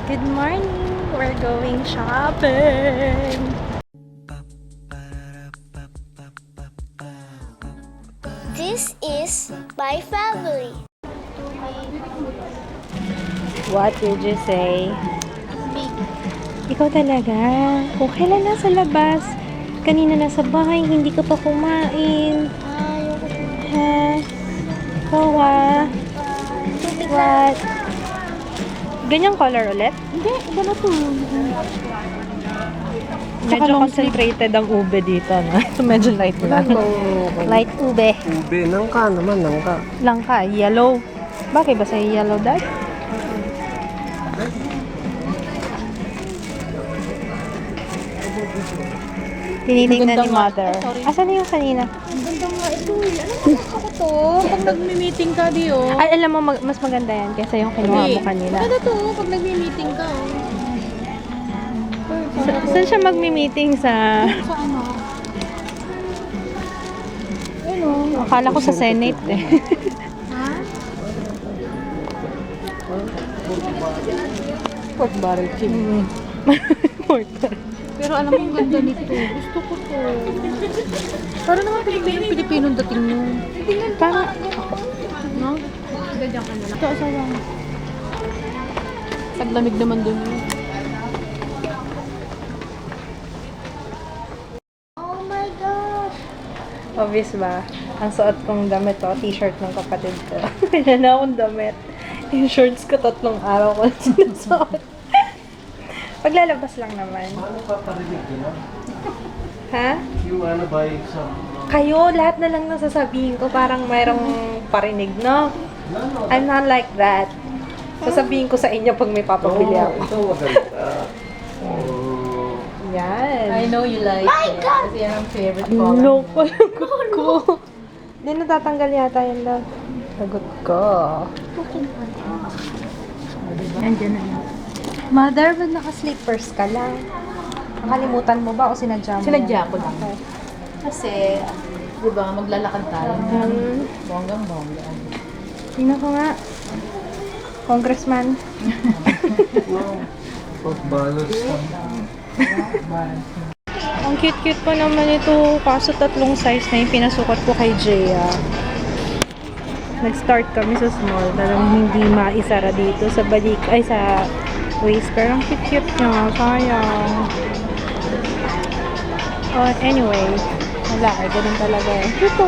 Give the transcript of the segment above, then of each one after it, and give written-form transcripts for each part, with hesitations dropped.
Good morning! We're going shopping! This is my family. What did you say? Ikaw talaga. Kung kailan nasa labas, kanina nasa bahay, hindi ka pa kumain. Ha? Ikaw ha? What? Ganyang color ulit? Hindi, iba na to. Medyo concentrated ang ube dito, no? Ito medyo light lang. Light ube. Ube, nangka naman, nangka. Langka, yellow. Bakit ba sa yellow, Dad? Tinitingnan ni Mother. Asan na yung kanina? Ang ganda nga ito eh. Ano ako to? Pag nagmi-meeting ka, di oh. Ay, alam mo, mas maganda yan kaysa yung kinuha mo kanina. Ano to? Pag nagmi-meeting ka, oh. Saan siya magmi-meeting sa... Sa ano? Ano? Akala ko sa Senate eh. Ha? Pork barrel chicken. Pero alam mo, ang ganda nito. Gusto ko to. Para naman Pilipinong dating mo. Parang... No? Ganyan ka na lang. Ito, asawa. Taglamig naman dun yun. Oh my gosh! Obvious ba? Ang suot kong damit to, t-shirt ng kapatid ko. Wala na akong damit. Yung shorts ko, 3 araw ko sinusuot. Paglalabas lang naman. Ano pa parinig yun, ha? Ha? You wanna buy some... Kayo, lahat na lang nasasabihin ko, parang mayroong parinig, no? No. I'm not like that. Sasabihin ko sa inyo pag may papabili ako. Ito maganda. Oh. Yan. I know you like it. Kasi yan ang favorite ko. No, palang ko. Hindi natatanggal yata yun lang. Sagot ko. Andiyan na yan. Mother, ba't naka-slippers ka lang? Nakalimutan mo ba o sinadya mo? Sinadya ko lang. Okay. Kasi, di ba, maglalakad tayo. Bonggang-bongga. Tingnan ko nga. Congressman. Pork barrel. Ang cute-cute pa naman ito. Kaso 3 size na yung pinasukat ko kay Jaya. Nag-start kami sa small. Talagang hindi maisara dito sa balik. Ay, sa waist. Pero ang cute-cute niya. Sayang. Oh, anyway. Wala. Ganun talaga eh. Ito.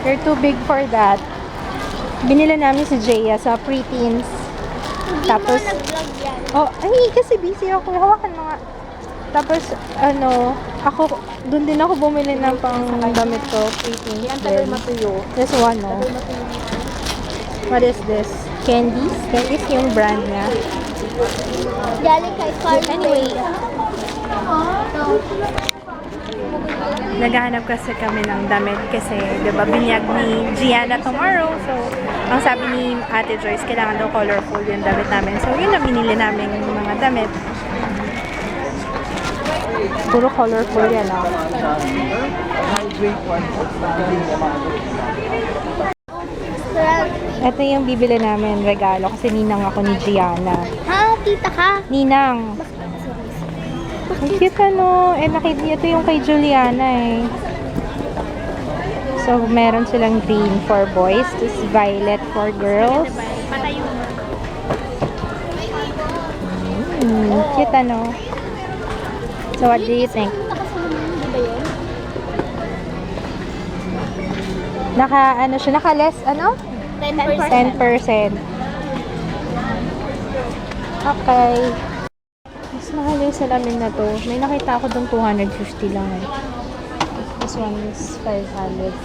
They're too big for that. Binila namin si Jaya sa preteens. Tapos, Nag-vlog yan. oh, ay, kasi busy ako. Hawakan mo nga. Tapos, ano, ako, doon din ako bumili ng pang damit ko. Preteens. Yan tagal din. matuyo. This one, no? What is this? Candies? Candies yung brand niya. Galing kay Carl. Anyway, naghahanap kasi kami ng damit kasi, di ba, binyag ni Gianna tomorrow. So, ang sabi ni Ate Joyce, kailangan daw colorful yung damit namin. So, yun ang binili namin yung mga damit. Puro colorful yan, ah. Ito yung bibili namin, regalo, kasi ninang ako ni Gianna. Ha? Tita ka? Ninang! Ang cute ano. Eh, ito yung kay Juliana eh. So, meron silang green for boys. This violet for girls. Cute ano. So, what do you think? Ano siya? Naka-less, ano? 10%. Okay. Mas mahal yung salamin na to. May nakita ako dong 250 lang eh. This one is 549.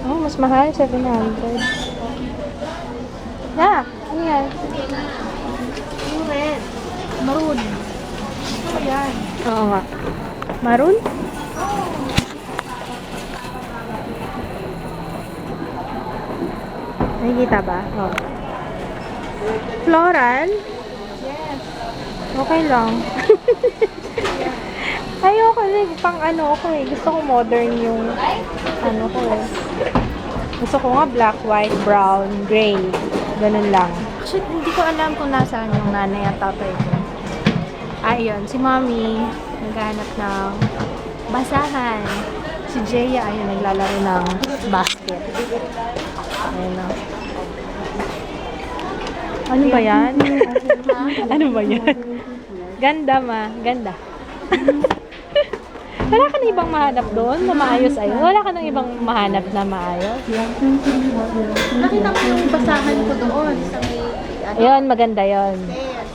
Oh, mas mahal. 700. Ah! Ano yan? Maroon. Yan. Oo nga. Maroon? Nakikita ba? Oh. Floral? Yes. Okay lang. Ayoko pang ano ko eh. Gusto ko modern yung ano ko eh. Gusto ko nga black, white, brown, gray. Ganun lang. Actually, hindi ko alam kung nasaan yung nanay at tatay ko. Ayun, si mommy, naghanap ng basahan. Si Jeya, ayun, naglalaro ng basket. Ayun na. Ano ba yan? Ano ba yan? Ganda, ma. Ganda. Wala ka na ibang mahanap doon na maayos ayun? Wala ka na ibang mahanap na maayos? Nakita ko yung basahan ko doon sa may... Ayun, maganda yon.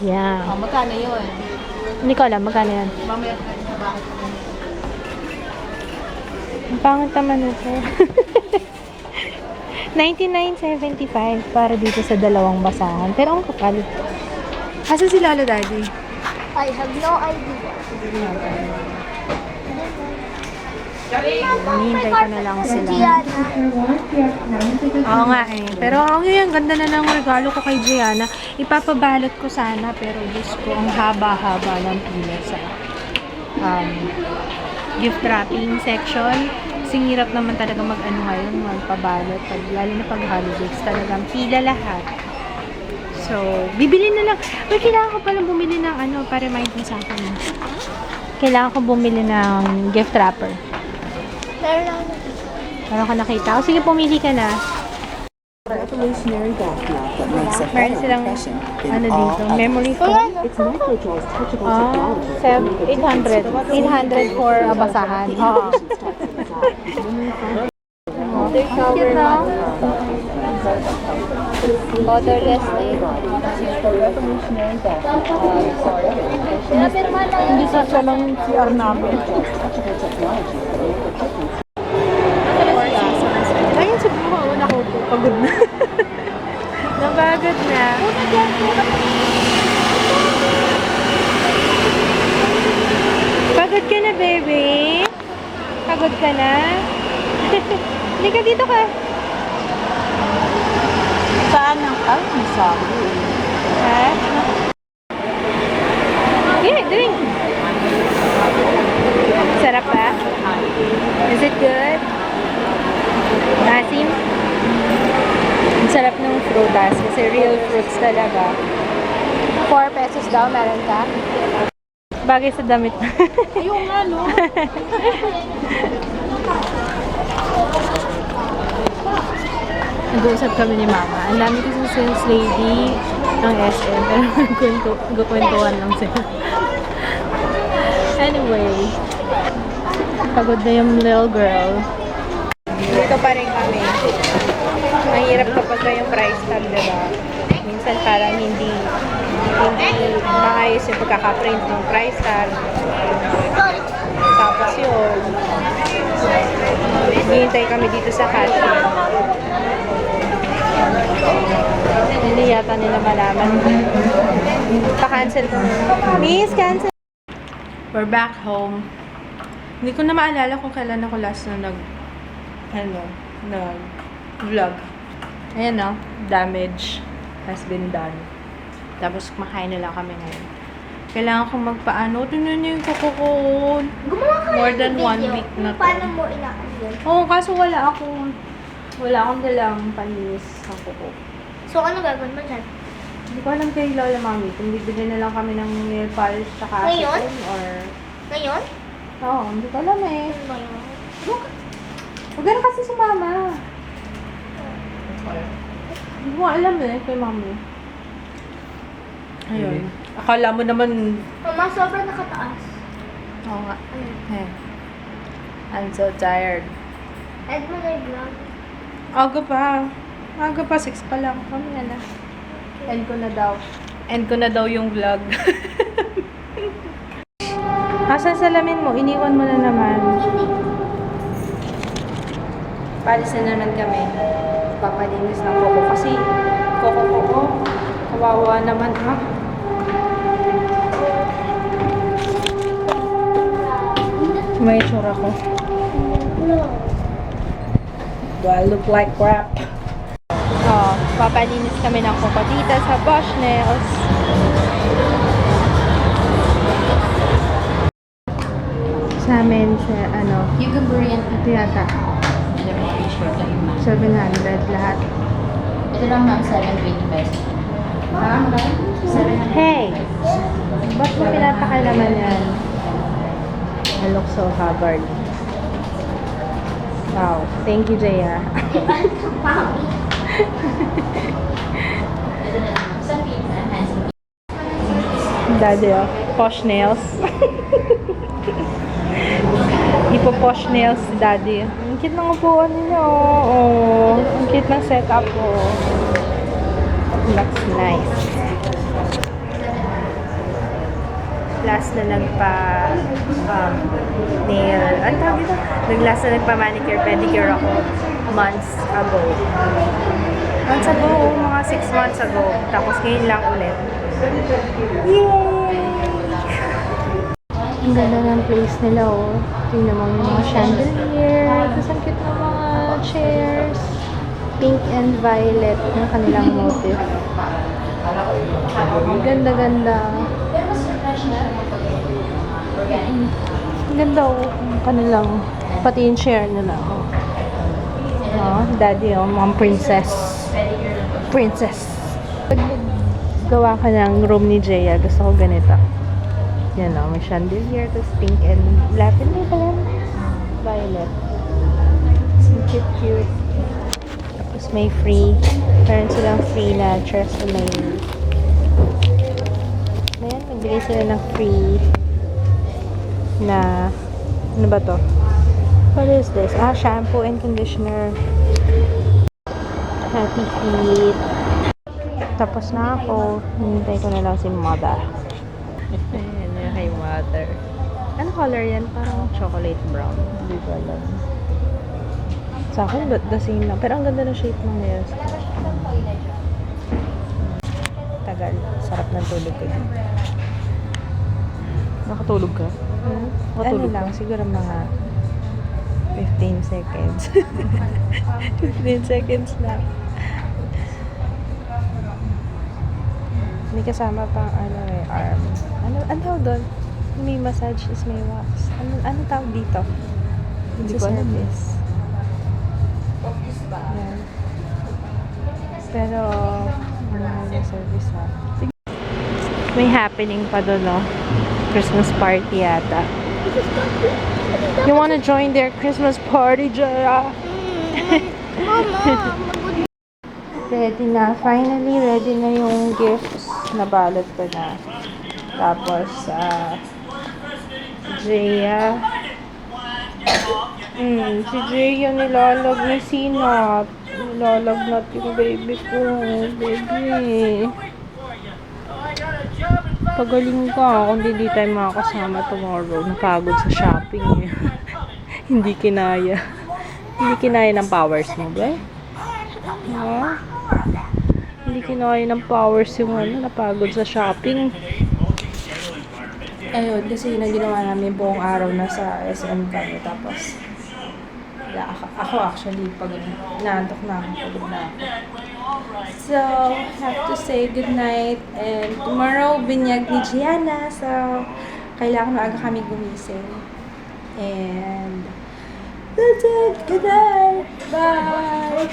Yeah. Oh, magkano yun? Hindi ko alam, magkano yan? Mamaya ka sa bahay. Ang pangit naman ito. 99.75 para dito sa dalawang basahan. Pero ang kapal. Asa si Lolo Daddy? I have no idea. Hinihintay ko na lang sila. Gianna. Oo nga eh. Pero ang ganda na ng regalo ko kay Gianna. Ipapabalot ko sana pero Diyos ko, ang haba-haba ng pila sa gift wrapping section. Kasing hirap naman talaga mag-ano ngayon, magpabalot. Lalo na pag holidays, talagang pila lahat. So, bibili na lang. Uy, kailangan ko palang bumili ng ano, para remind mo sa akin. Kailangan ko bumili ng gift wrapper. Meron ako na. Meron ka nakita? O sige, pumili ka na. Revolutionary bath mat that makes a Meron silang, impression ano in all dito, others. memory foam. It's microdrill's touchable Ah, technology. 800. 800 for a basahan. Oo. Cute na. Odorless na yun. Pinapirma lang yun. Hindi sa siya lang CR namin. Ayun, siguro ako na pagod na. Napagod na. Pagod ka na, baby? Pagod ka na? Hindi ka dito ka. Saan ang ang sabi? Ha? Yeah, drink. Sarap pa? Is it good? Asim? Ang sarap ng frutas kasi real fruits talaga. 4 pesos daw, meron ka? Bagay sa damit. Yung ano? Nag-uusap kami ni Mama. Ang dami kasi sales lady ng SM, pero nagkukwentuhan lang sila. Anyway, pagod na yung little girl. Dito pa rin kami. Mahirap kapag yung price tag, diba? Minsan parang hindi maayos yung pagkakaprint ng price tag. Tapos yun, hihintay kami dito sa cashier. Hindi yata nila malaman. Pa-cancel ko. Miss, cancel. We're back home. Hindi ko na maalala kung kailan ako last na nag-vlog. Ayan no, damage has been done. Tapos kumakain na lang kami ngayon. Kailangan kong magpaano. Tignan niyo yung kuko ko. Gumawa ka More ng than video 1 week na to. kung paano mo inaano yun. Oo, kaso wala akong dalang panis sa kuko. So, ano gagawin mo dyan? Hindi ko alam kay Lola Mami kung bibili na lang kami ng nail polish sa Ngayon? acetone or... Ngayon? Oo, hindi ko alam eh. Ano ba yun? Huwag na kasi sumama. Hindi ko alam eh, kay Mami. Ayun. Akala mo naman... Mama, sobrang nakataas. Oo nga. Ayun. Eh. I'm so tired. Add mo na yung vlog. Aga pa, 6 pa lang. Kami na. End ko na daw yung vlog. Asan salamin mo? Iniwan mo na naman. Palis na naman kami. Papalinis ng koko. Kasi, koko. Kawawa naman, ha? May tsura ko. Do I look like crap? Oh, papalinis kami ng koko dito sa Bosch Nails. Sa amin, sa ano, You can bring it. ito yata. short lang yung 700 lahat. Ito lang ma'am, 720 pesos. Hey! Ba't mo pinapakalaman yan? I look so haggard. Wow. Thank you, Jaya. Daddy, oh. Posh nails. Ipo-posh nails si Daddy. Ang cute ng upuan niya, oh. Ang cute ng setup, oh. Looks nice. Last na nail. Ano tawag dito? Last na nagpa-manicure, pedicure ako months ago. Months ago, mga 6 months ago. Tapos ngayon lang ulit. Yay! Ang ganda ng place nila, oh. Tingnan mo yung mga chandelier. Tapos ang cute ng mga chairs. Pink and violet ng kanilang motif. Ganda-ganda. Ang ganda, oh. Ang kanilang, pati yung chair nila, oh. Oh, Daddy, oh. Mga princess. Princess. Pag gawa ka ng room ni Jaya, gusto ko ganito. Yan, oh. May chandelier, tapos pink and lavender pa lang. Violet. So cute. Tapos may free. Meron silang free na tresemme. Ayan, nagbigay sila ng free na, ano ba to? What is this? Shampoo and conditioner. Happy feet. Tapos na ako. Hintay ko na lang si mother. Ayan yung kay mother. Ano color yan? Parang chocolate brown. Hindi ko alam. Sa akin, the same lang. Pero ang ganda ng shape ng nails. Tagal. Sarap ng tulog ko. Nakatulog ka? Ano lang, siguro mga 15 seconds. 15 seconds lang. May kasama pang arm. Ano tawag doon? May massage is may wax. Ano tawag dito? Hindi Sa ko alam. service. Yan. Pero, may service na. May happening pa doon, no? Christmas party yata. You wanna join their Christmas party, Jaya? Ready na. Finally, ready na yung gifts. Nabalot ko na. Tapos, Jaya. Si Jaya nilalag ni Sinat. Nilalagnat yung baby ko. Baby. Pagaling ka. Kung hindi tayo makakasama tomorrow. Napagod sa shopping eh. Hindi kinaya. Hindi kinaya ng powers mo, ba? Ha? Hindi kinaya ng powers yung napagod sa shopping. Ayun, kasi yun ang ginawa namin buong araw na sa SM kami. Tapos, ako actually, pagod. Naantok na ako. Pagod na ako. So, have to say good night. And tomorrow, binyag ni Gianna. So, kailangan maaga kami gumising. And that's it. Good night. Bye.